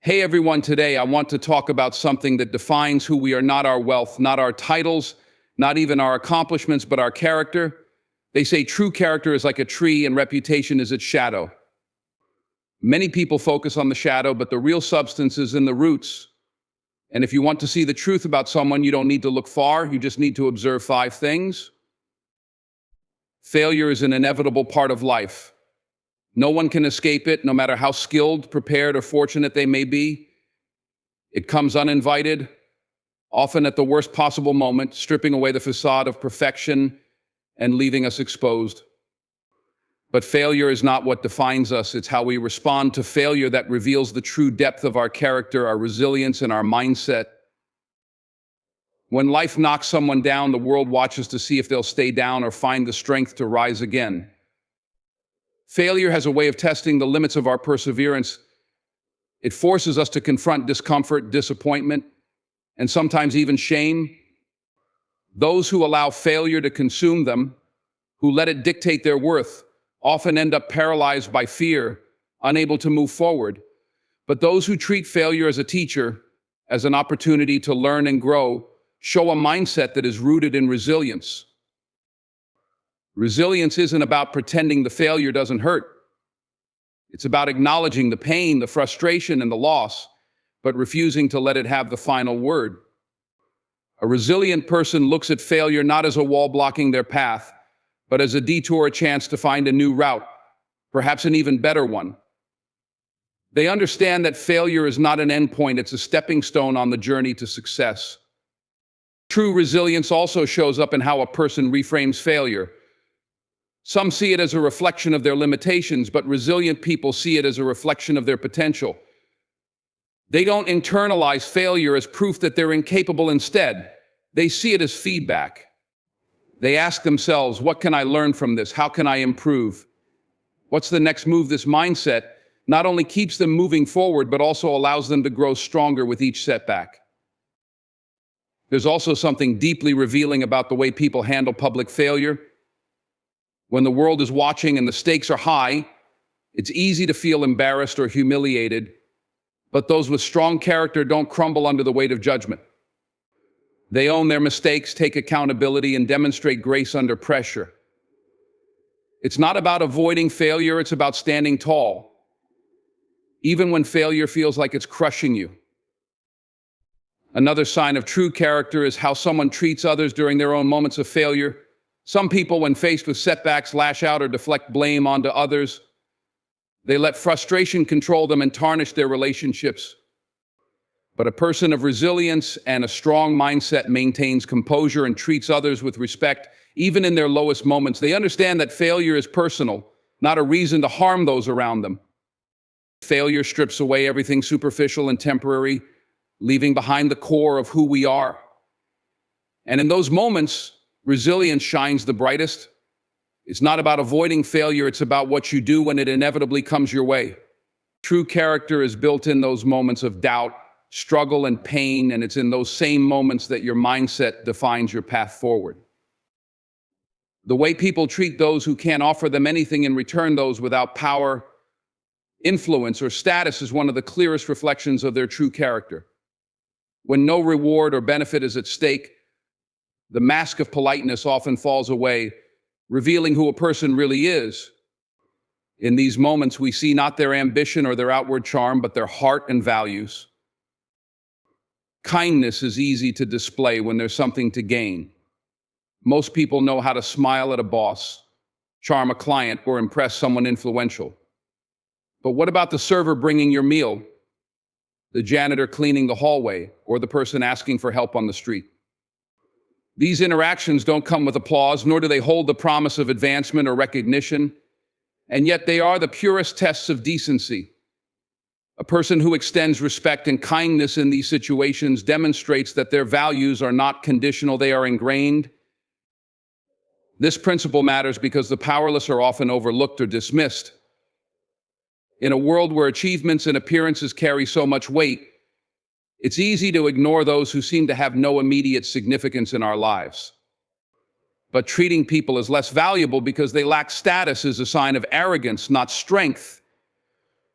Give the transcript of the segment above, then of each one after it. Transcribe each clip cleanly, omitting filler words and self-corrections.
Hey everyone, today I want to talk about something that defines who we are, not our wealth, not our titles, not even our accomplishments, but our character. They say true character is like a tree and reputation is its shadow. Many people focus on the shadow, but the real substance is in the roots. And if you want to see the truth about someone, you don't need to look far, you just need to observe 5 things. Failure is an inevitable part of life. No one can escape it, no matter how skilled, prepared, or fortunate they may be. It comes uninvited, often at the worst possible moment, stripping away the facade of perfection and leaving us exposed. But failure is not what defines us. It's how we respond to failure that reveals the true depth of our character, our resilience, and our mindset. When life knocks someone down, the world watches to see if they'll stay down or find the strength to rise again. Failure has a way of testing the limits of our perseverance. It forces us to confront discomfort, disappointment, and sometimes even shame. Those who allow failure to consume them, who let it dictate their worth, often end up paralyzed by fear, unable to move forward. But those who treat failure as a teacher, as an opportunity to learn and grow, show a mindset that is rooted in resilience. Resilience isn't about pretending the failure doesn't hurt. It's about acknowledging the pain, the frustration, and the loss, but refusing to let it have the final word. A resilient person looks at failure not as a wall blocking their path, but as a detour, a chance to find a new route, perhaps an even better one. They understand that failure is not an endpoint, it's a stepping stone on the journey to success. True resilience also shows up in how a person reframes failure. Some see it as a reflection of their limitations, but resilient people see it as a reflection of their potential. They don't internalize failure as proof that they're incapable. Instead, they see it as feedback. They ask themselves, what can I learn from this? How can I improve? What's the next move? This mindset not only keeps them moving forward, but also allows them to grow stronger with each setback. There's also something deeply revealing about the way people handle public failure. When the world is watching and the stakes are high, it's easy to feel embarrassed or humiliated, but those with strong character don't crumble under the weight of judgment. They own their mistakes, take accountability, and demonstrate grace under pressure. It's not about avoiding failure, it's about standing tall, even when failure feels like it's crushing you. Another sign of true character is how someone treats others during their own moments of failure. Some people, when faced with setbacks, lash out or deflect blame onto others. They let frustration control them and tarnish their relationships. But a person of resilience and a strong mindset maintains composure and treats others with respect, even in their lowest moments. They understand that failure is personal, not a reason to harm those around them. Failure strips away everything superficial and temporary, leaving behind the core of who we are. And in those moments, resilience shines the brightest. It's not about avoiding failure, it's about what you do when it inevitably comes your way. True character is built in those moments of doubt, struggle, and pain, and it's in those same moments that your mindset defines your path forward. The way people treat those who can't offer them anything in return, those without power, influence, or status, is one of the clearest reflections of their true character. When no reward or benefit is at stake, the mask of politeness often falls away, revealing who a person really is. In these moments, we see not their ambition or their outward charm, but their heart and values. Kindness is easy to display when there's something to gain. Most people know how to smile at a boss, charm a client, or impress someone influential. But what about the server bringing your meal, the janitor cleaning the hallway, or the person asking for help on the street? These interactions don't come with applause, nor do they hold the promise of advancement or recognition, and yet they are the purest tests of decency. A person who extends respect and kindness in these situations demonstrates that their values are not conditional, they are ingrained. This principle matters because the powerless are often overlooked or dismissed. In a world where achievements and appearances carry so much weight, it's easy to ignore those who seem to have no immediate significance in our lives. But treating people as less valuable because they lack status is a sign of arrogance, not strength.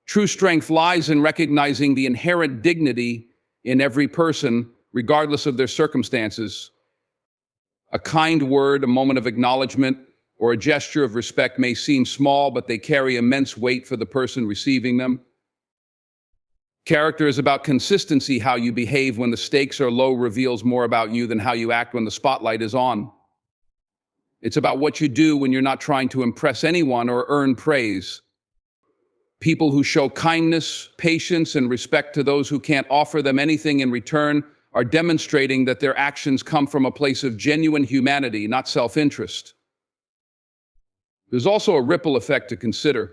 True strength lies in recognizing the inherent dignity in every person, regardless of their circumstances. A kind word, a moment of acknowledgement, or a gesture of respect may seem small, but they carry immense weight for the person receiving them. Character is about consistency. How you behave when the stakes are low reveals more about you than how you act when the spotlight is on. It's about what you do when you're not trying to impress anyone or earn praise. People who show kindness, patience, and respect to those who can't offer them anything in return are demonstrating that their actions come from a place of genuine humanity, not self-interest. There's also a ripple effect to consider.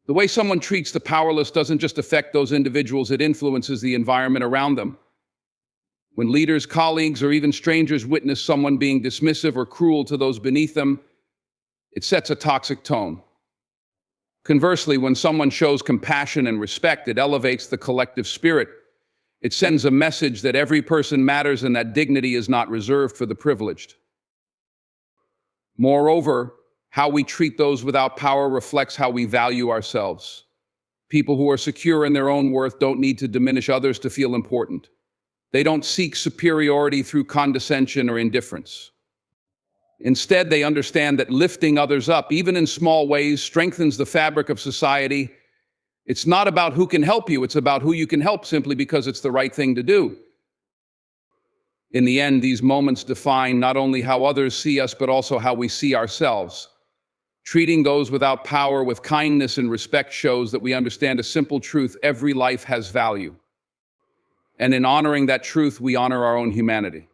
The way someone treats the powerless doesn't just affect those individuals, it influences the environment around them. When leaders, colleagues, or even strangers witness someone being dismissive or cruel to those beneath them, it sets a toxic tone. Conversely, when someone shows compassion and respect, it elevates the collective spirit. It sends a message that every person matters and that dignity is not reserved for the privileged. Moreover, how we treat those without power reflects how we value ourselves. People who are secure in their own worth don't need to diminish others to feel important. They don't seek superiority through condescension or indifference. Instead, they understand that lifting others up, even in small ways, strengthens the fabric of society. It's not about who can help you, it's about who you can help simply because it's the right thing to do. In the end, these moments define not only how others see us, but also how we see ourselves. Treating those without power with kindness and respect shows that we understand a simple truth: every life has value. And in honoring that truth, we honor our own humanity.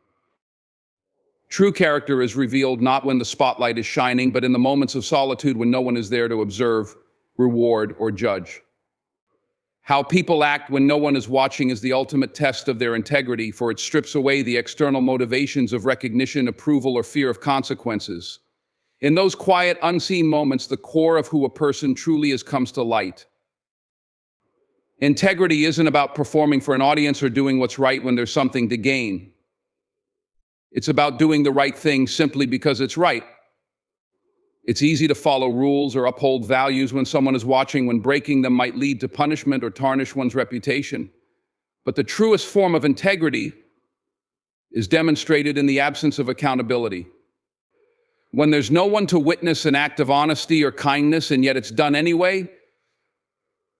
True character is revealed not when the spotlight is shining, but in the moments of solitude when no one is there to observe, reward, or judge. How people act when no one is watching is the ultimate test of their integrity, for it strips away the external motivations of recognition, approval, or fear of consequences. In those quiet, unseen moments, the core of who a person truly is comes to light. Integrity isn't about performing for an audience or doing what's right when there's something to gain. It's about doing the right thing simply because it's right. It's easy to follow rules or uphold values when someone is watching, when breaking them might lead to punishment or tarnish one's reputation. But the truest form of integrity is demonstrated in the absence of accountability. When there's no one to witness an act of honesty or kindness, and yet it's done anyway,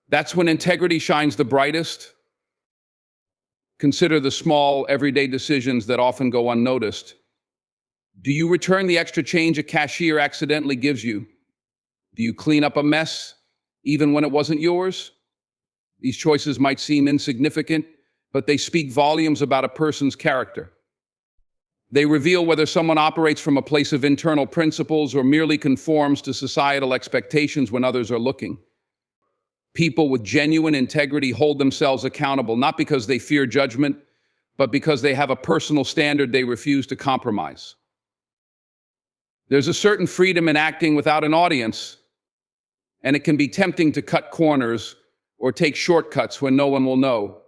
that's when integrity shines the brightest. Consider the small, everyday decisions that often go unnoticed. Do you return the extra change a cashier accidentally gives you? Do you clean up a mess, even when it wasn't yours? These choices might seem insignificant, but they speak volumes about a person's character. They reveal whether someone operates from a place of internal principles or merely conforms to societal expectations when others are looking. People with genuine integrity hold themselves accountable, not because they fear judgment, but because they have a personal standard they refuse to compromise. There's a certain freedom in acting without an audience, and it can be tempting to cut corners or take shortcuts when no one will know.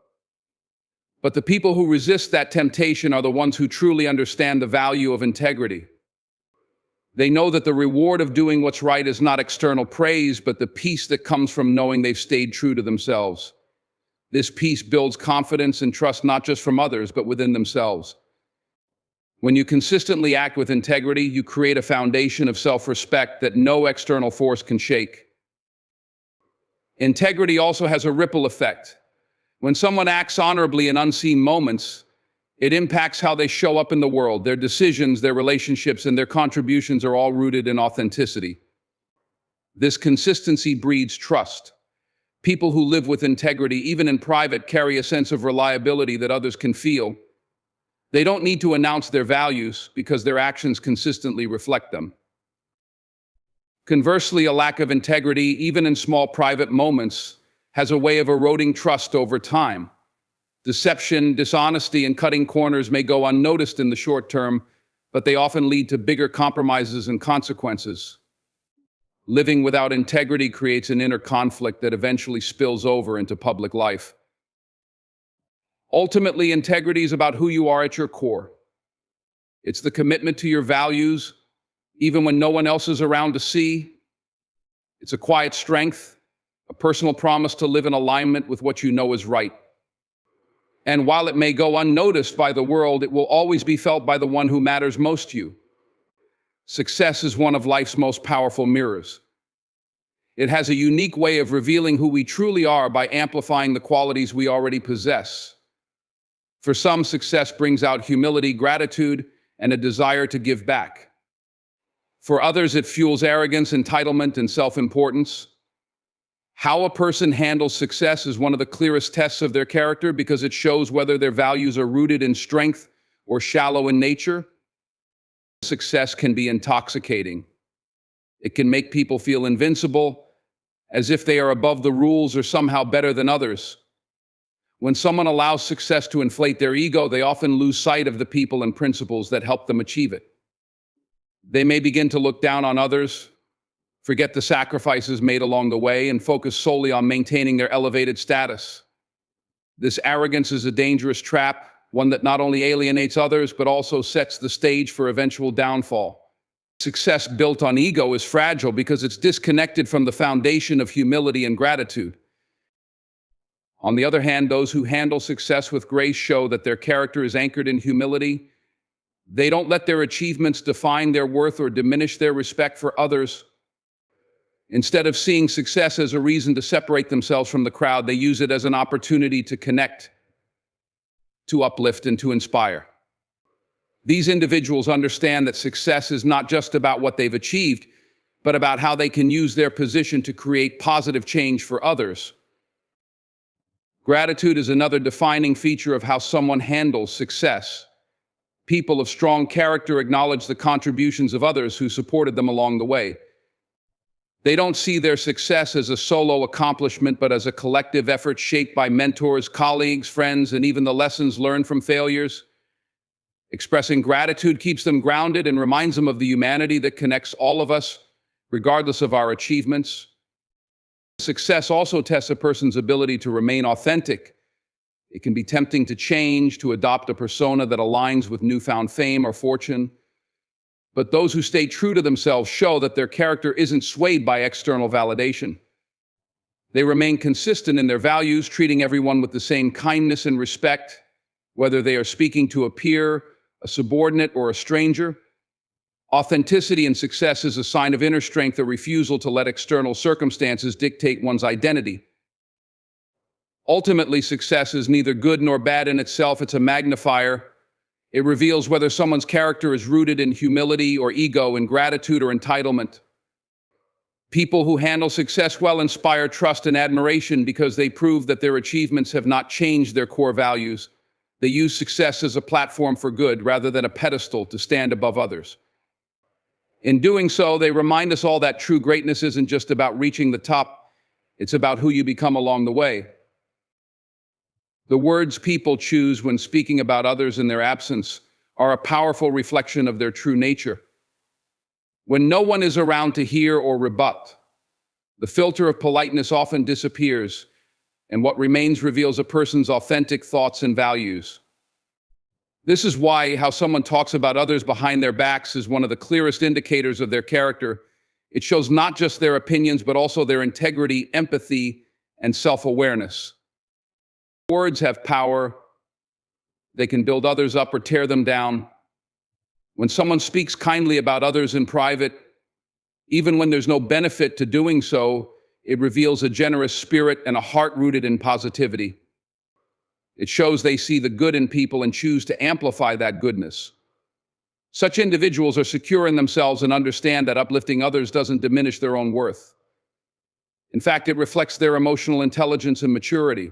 But the people who resist that temptation are the ones who truly understand the value of integrity. They know that the reward of doing what's right is not external praise, but the peace that comes from knowing they've stayed true to themselves. This peace builds confidence and trust not just from others, but within themselves. When you consistently act with integrity, you create a foundation of self-respect that no external force can shake. Integrity also has a ripple effect. When someone acts honorably in unseen moments, it impacts how they show up in the world. Their decisions, their relationships, and their contributions are all rooted in authenticity. This consistency breeds trust. People who live with integrity, even in private, carry a sense of reliability that others can feel. They don't need to announce their values because their actions consistently reflect them. Conversely, a lack of integrity, even in small private moments, has a way of eroding trust over time. Deception, dishonesty, and cutting corners may go unnoticed in the short term, but they often lead to bigger compromises and consequences. Living without integrity creates an inner conflict that eventually spills over into public life. Ultimately, integrity is about who you are at your core. It's the commitment to your values, even when no one else is around to see. It's a quiet strength, a personal promise to live in alignment with what you know is right. And while it may go unnoticed by the world, it will always be felt by the one who matters most to you. Success is one of life's most powerful mirrors. It has a unique way of revealing who we truly are by amplifying the qualities we already possess. For some, success brings out humility, gratitude, and a desire to give back. For others, it fuels arrogance, entitlement, and self-importance. How a person handles success is one of the clearest tests of their character because it shows whether their values are rooted in strength or shallow in nature. Success can be intoxicating. It can make people feel invincible, as if they are above the rules or somehow better than others. When someone allows success to inflate their ego, they often lose sight of the people and principles that help them achieve it. They may begin to look down on others, forget the sacrifices made along the way, and focus solely on maintaining their elevated status. This arrogance is a dangerous trap, one that not only alienates others, but also sets the stage for eventual downfall. Success built on ego is fragile because it's disconnected from the foundation of humility and gratitude. On the other hand, those who handle success with grace show that their character is anchored in humility. They don't let their achievements define their worth or diminish their respect for others. Instead of seeing success as a reason to separate themselves from the crowd, they use it as an opportunity to connect, to uplift, and to inspire. These individuals understand that success is not just about what they've achieved, but about how they can use their position to create positive change for others. Gratitude is another defining feature of how someone handles success. People of strong character acknowledge the contributions of others who supported them along the way. They don't see their success as a solo accomplishment, but as a collective effort shaped by mentors, colleagues, friends, and even the lessons learned from failures. Expressing gratitude keeps them grounded and reminds them of the humanity that connects all of us, regardless of our achievements. Success also tests a person's ability to remain authentic. It can be tempting to change, to adopt a persona that aligns with newfound fame or fortune. But those who stay true to themselves show that their character isn't swayed by external validation. They remain consistent in their values, treating everyone with the same kindness and respect, whether they are speaking to a peer, a subordinate, or a stranger. Authenticity in success is a sign of inner strength, a refusal to let external circumstances dictate one's identity. Ultimately, success is neither good nor bad in itself. It's a magnifier. It reveals whether someone's character is rooted in humility or ego, in gratitude or entitlement. People who handle success well inspire trust and admiration because they prove that their achievements have not changed their core values. They use success as a platform for good rather than a pedestal to stand above others. In doing so, they remind us all that true greatness isn't just about reaching the top, it's about who you become along the way. The words people choose when speaking about others in their absence are a powerful reflection of their true nature. When no one is around to hear or rebut, the filter of politeness often disappears, and what remains reveals a person's authentic thoughts and values. This is why how someone talks about others behind their backs is one of the clearest indicators of their character. It shows not just their opinions, but also their integrity, empathy, and self-awareness. Words have power. They can build others up or tear them down. When someone speaks kindly about others in private, even when there's no benefit to doing so, it reveals a generous spirit and a heart rooted in positivity. It shows they see the good in people and choose to amplify that goodness. Such individuals are secure in themselves and understand that uplifting others doesn't diminish their own worth. In fact, it reflects their emotional intelligence and maturity.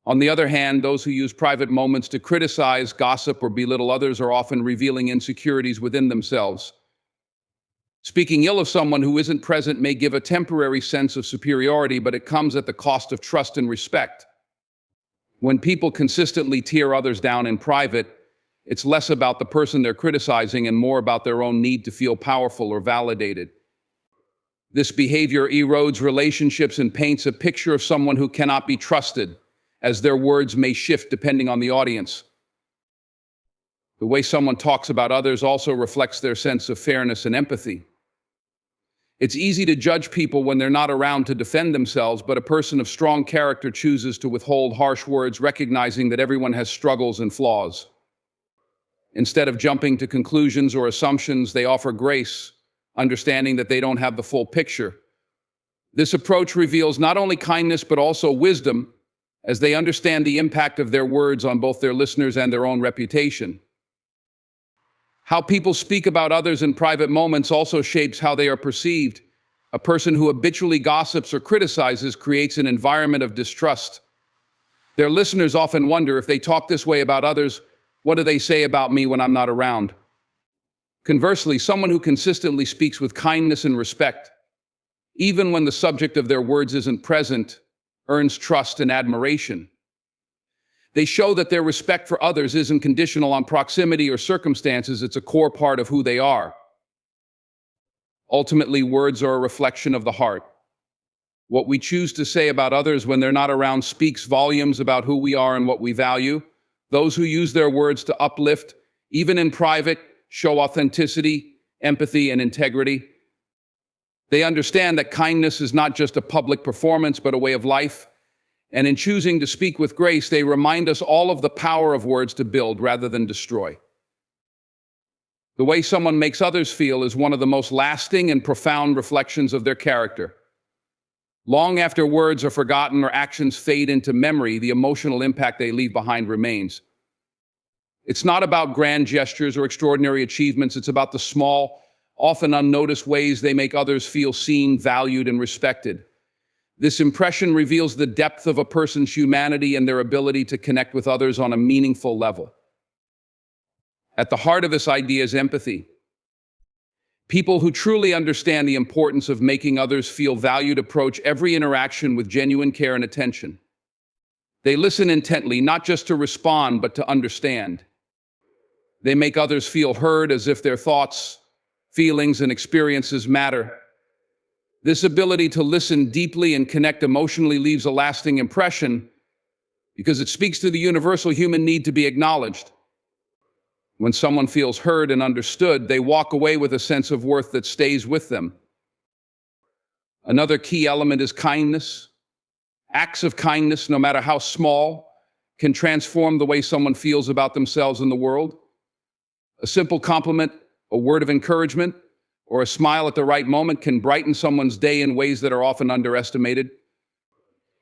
On the other hand, those who use private moments to criticize, gossip, or belittle others are often revealing insecurities within themselves. Speaking ill of someone who isn't present may give a temporary sense of superiority, but it comes at the cost of trust and respect. When people consistently tear others down in private, it's less about the person they're criticizing and more about their own need to feel powerful or validated. This behavior erodes relationships and paints a picture of someone who cannot be trusted, as their words may shift depending on the audience. The way someone talks about others also reflects their sense of fairness and empathy. It's easy to judge people when they're not around to defend themselves, but a person of strong character chooses to withhold harsh words, recognizing that everyone has struggles and flaws. Instead of jumping to conclusions or assumptions, they offer grace, understanding that they don't have the full picture. This approach reveals not only kindness but also wisdom, as they understand the impact of their words on both their listeners and their own reputation. How people speak about others in private moments also shapes how they are perceived. A person who habitually gossips or criticizes creates an environment of distrust. Their listeners often wonder, if they talk this way about others, what do they say about me when I'm not around? Conversely, someone who consistently speaks with kindness and respect, even when the subject of their words isn't present, earns trust and admiration. They show that their respect for others isn't conditional on proximity or circumstances, it's a core part of who they are. Ultimately, words are a reflection of the heart. What we choose to say about others when they're not around speaks volumes about who we are and what we value. Those who use their words to uplift, even in private, show authenticity, empathy, and integrity. They understand that kindness is not just a public performance, but a way of life. And in choosing to speak with grace, they remind us all of the power of words to build rather than destroy. The way someone makes others feel is one of the most lasting and profound reflections of their character. Long after words are forgotten or actions fade into memory, the emotional impact they leave behind remains. It's not about grand gestures or extraordinary achievements, it's about the small, often unnoticed ways they make others feel seen, valued, and respected. This impression reveals the depth of a person's humanity and their ability to connect with others on a meaningful level. At the heart of this idea is empathy. People who truly understand the importance of making others feel valued approach every interaction with genuine care and attention. They listen intently, not just to respond, but to understand. They make others feel heard, as if their thoughts, feelings, and experiences matter. This ability to listen deeply and connect emotionally leaves a lasting impression because it speaks to the universal human need to be acknowledged. When someone feels heard and understood, they walk away with a sense of worth that stays with them. Another key element is kindness. Acts of kindness, no matter how small, can transform the way someone feels about themselves in the world. A simple compliment, a word of encouragement, or a smile at the right moment can brighten someone's day in ways that are often underestimated.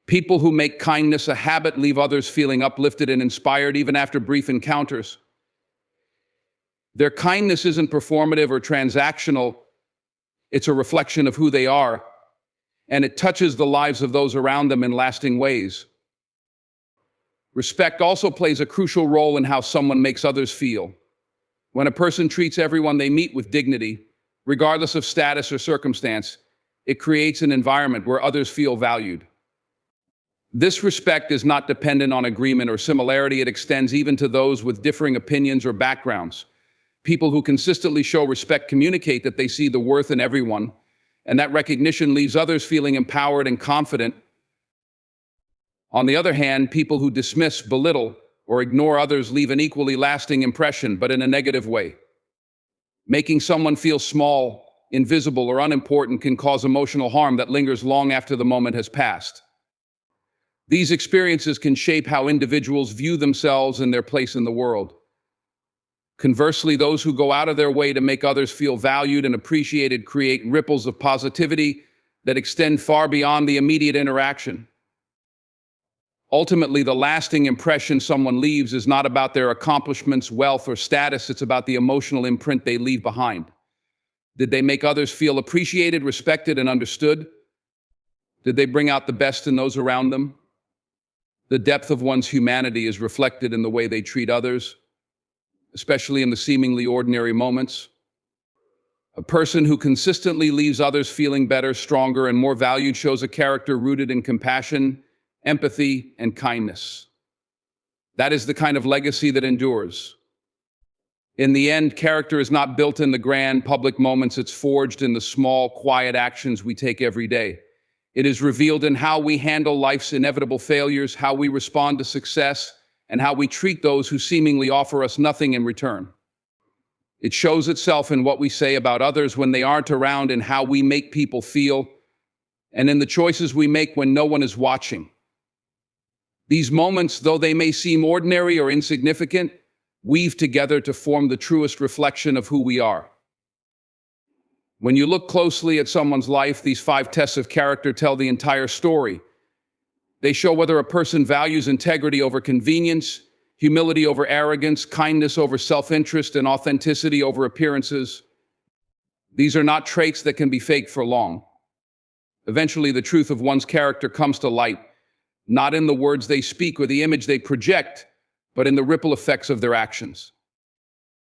People who make kindness a habit leave others feeling uplifted and inspired even after brief encounters. Their kindness isn't performative or transactional, it's a reflection of who they are, and it touches the lives of those around them in lasting ways. Respect also plays a crucial role in how someone makes others feel. When a person treats everyone they meet with dignity, regardless of status or circumstance, it creates an environment where others feel valued. This respect is not dependent on agreement or similarity, it extends even to those with differing opinions or backgrounds. People who consistently show respect communicate that they see the worth in everyone, and that recognition leaves others feeling empowered and confident. On the other hand, people who dismiss, belittle, or ignore others leave an equally lasting impression, but in a negative way. Making someone feel small, invisible, or unimportant can cause emotional harm that lingers long after the moment has passed. These experiences can shape how individuals view themselves and their place in the world. Conversely, those who go out of their way to make others feel valued and appreciated create ripples of positivity that extend far beyond the immediate interaction. Ultimately, the lasting impression someone leaves is not about their accomplishments, wealth, or status, it's about the emotional imprint they leave behind. Did they make others feel appreciated, respected, and understood? Did they bring out the best in those around them? The depth of one's humanity is reflected in the way they treat others, especially in the seemingly ordinary moments. A person who consistently leaves others feeling better, stronger, and more valued shows a character rooted in compassion, empathy, and kindness. That is the kind of legacy that endures. In the end, character is not built in the grand public moments, it's forged in the small, quiet actions we take every day. It is revealed in how we handle life's inevitable failures, how we respond to success, and how we treat those who seemingly offer us nothing in return. It shows itself in what we say about others when they aren't around, in how we make people feel, and in the choices we make when no one is watching. These moments, though they may seem ordinary or insignificant, weave together to form the truest reflection of who we are. When you look closely at someone's life, these 5 tests of character tell the entire story. They show whether a person values integrity over convenience, humility over arrogance, kindness over self-interest, and authenticity over appearances. These are not traits that can be faked for long. Eventually, the truth of one's character comes to light, not in the words they speak or the image they project, but in the ripple effects of their actions.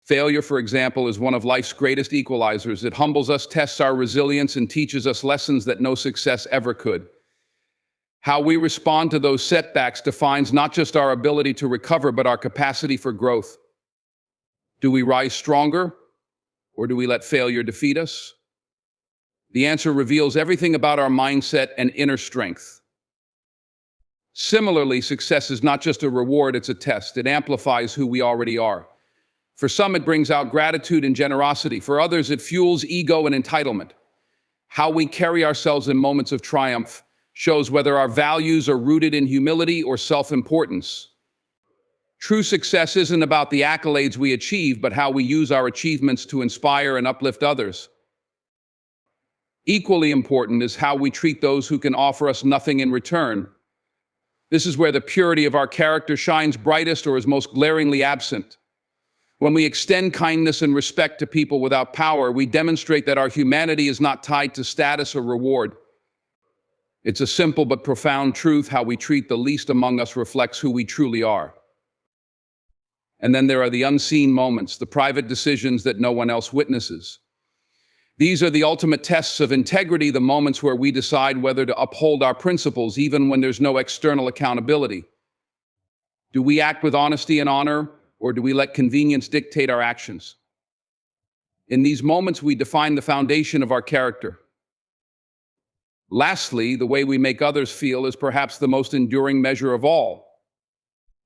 Failure, for example, is one of life's greatest equalizers. It humbles us, tests our resilience, and teaches us lessons that no success ever could. How we respond to those setbacks defines not just our ability to recover, but our capacity for growth. Do we rise stronger, or do we let failure defeat us? The answer reveals everything about our mindset and inner strength. Similarly, success is not just a reward, it's a test. It amplifies who we already are. For some, it brings out gratitude and generosity. For others, it fuels ego and entitlement. How we carry ourselves in moments of triumph shows whether our values are rooted in humility or self-importance. True success isn't about the accolades we achieve, but how we use our achievements to inspire and uplift others. Equally important is how we treat those who can offer us nothing in return. This is where the purity of our character shines brightest or is most glaringly absent. When we extend kindness and respect to people without power, we demonstrate that our humanity is not tied to status or reward. It's a simple but profound truth: how we treat the least among us reflects who we truly are. And then there are the unseen moments, the private decisions that no one else witnesses. These are the ultimate tests of integrity, the moments where we decide whether to uphold our principles even when there's no external accountability. Do we act with honesty and honor, or do we let convenience dictate our actions? In these moments, we define the foundation of our character. Lastly, the way we make others feel is perhaps the most enduring measure of all.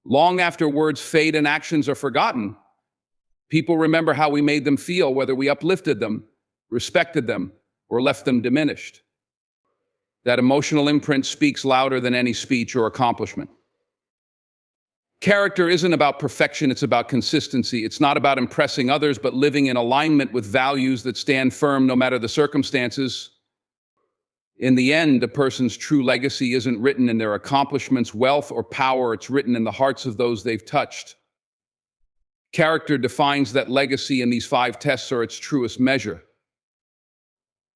Long after words fade and actions are forgotten, people remember how we made them feel, whether we uplifted them, respected them, or left them diminished. That emotional imprint speaks louder than any speech or accomplishment. Character isn't about perfection, it's about consistency. It's not about impressing others, but living in alignment with values that stand firm no matter the circumstances. In the end, a person's true legacy isn't written in their accomplishments, wealth, or power. It's written in the hearts of those they've touched. Character defines that legacy, and these 5 tests are its truest measure.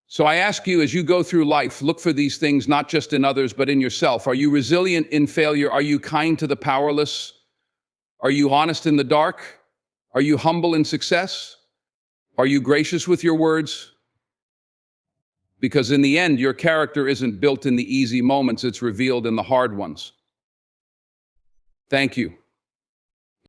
So I ask you, as you go through life, look for these things not just in others, but in yourself. Are you resilient in failure? Are you kind to the powerless? Are you honest in the dark? Are you humble in success? Are you gracious with your words? Because in the end, your character isn't built in the easy moments, it's revealed in the hard ones. Thank you.